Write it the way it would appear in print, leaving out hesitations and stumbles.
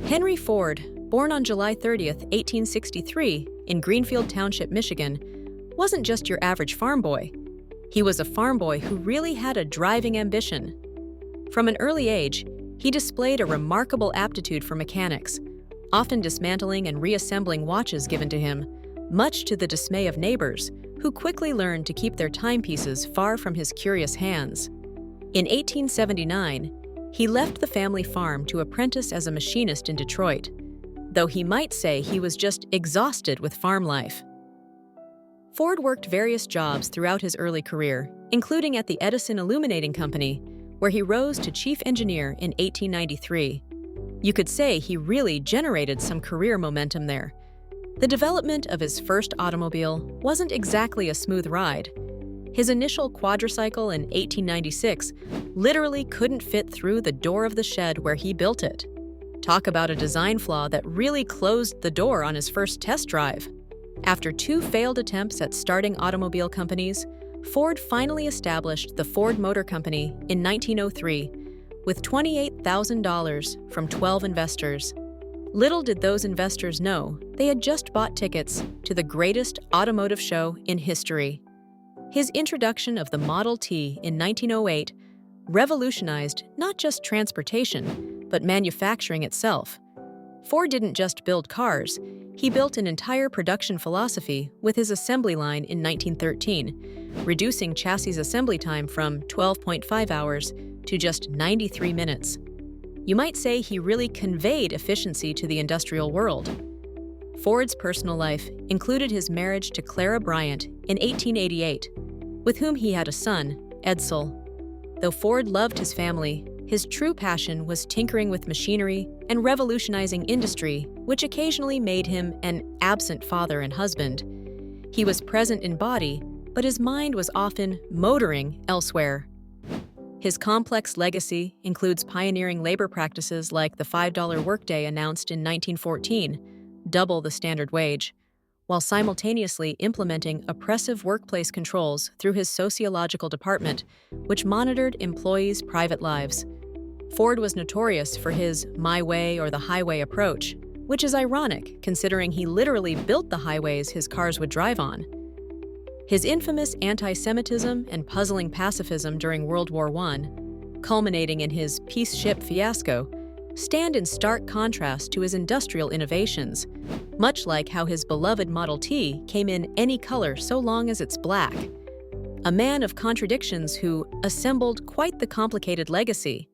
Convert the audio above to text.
Henry Ford, born on July 30th, 1863, in Greenfield Township, Michigan, wasn't just your average farm boy. He was a farm boy who really had a driving ambition. From an early age, he displayed a remarkable aptitude for mechanics, often dismantling and reassembling watches given to him, much to the dismay of neighbors, who quickly learned to keep their timepieces far from his curious hands. In 1879, he left the family farm to apprentice as a machinist in Detroit, though he might say he was just exhausted with farm life. Ford worked various jobs throughout his early career, including at the Edison Illuminating Company, where he rose to chief engineer in 1893. You could say he really generated some career momentum there. The development of his first automobile wasn't exactly a smooth ride. His initial quadricycle in 1896 literally couldn't fit through the door of the shed where he built it. Talk about a design flaw that really closed the door on his first test drive. After 2 failed attempts at starting automobile companies, Ford finally established the Ford Motor Company in 1903 with $28,000 from 12 investors. Little did those investors know they had just bought tickets to the greatest automotive show in history. His introduction of the Model T in 1908 revolutionized not just transportation, but manufacturing itself. Ford didn't just build cars, he built an entire production philosophy with his assembly line in 1913, reducing chassis assembly time from 12.5 hours to just 93 minutes. You might say he really conveyed efficiency to the industrial world. Ford's personal life included his marriage to Clara Bryant in 1888, with whom he had a son, Edsel. Though Ford loved his family, his true passion was tinkering with machinery and revolutionizing industry, which occasionally made him an absent father and husband. He was present in body, but his mind was often motoring elsewhere. His complex legacy includes pioneering labor practices like the $5 workday announced in 1914, double the standard wage, while simultaneously implementing oppressive workplace controls through his sociological department, which monitored employees' private lives. Ford was notorious for his my way or the highway approach, which is ironic considering he literally built the highways his cars would drive on. His infamous anti-Semitism and puzzling pacifism during World War I, culminating in his peace ship fiasco, stand in stark contrast to his industrial innovations, much like how his beloved Model T came in any color so long as it's black. A man of contradictions who assembled quite the complicated legacy,